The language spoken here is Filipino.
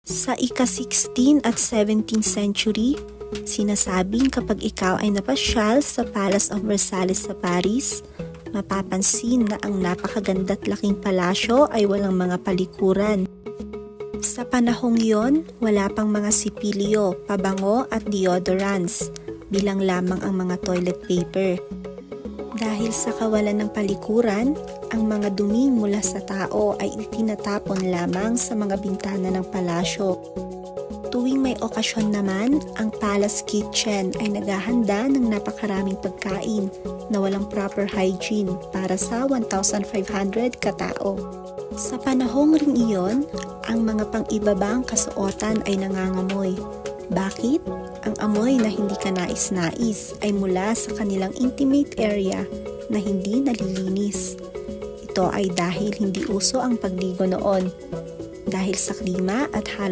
Sa ika-16 at 17th century, sinasabing kapag ikaw ay napasyal sa Palace of Versailles sa Paris, mapapansin na ang napakaganda't laking palasyo ay walang mga palikuran. Sa panahong yon, wala pang mga sipilyo, pabango at deodorants, bilang lamang ang mga toilet paper. Dahil sa kawalan ng palikuran, ang mga dumi mula sa tao ay itinatapon lamang sa mga bintana ng palasyo. Tuwing may okasyon naman, ang palace kitchen ay naghahanda ng napakaraming pagkain na walang proper hygiene para sa 1,500 katao. Sa panahong ring iyon, ang mga pang-ibabang kasuotan ay nangangamoy. Bakit? Ang amoy na hindi ka nais-nais ay mula sa kanilang intimate area na hindi nalilinis. Ito ay dahil hindi uso ang pagligo noon. Dahil sa klima at halos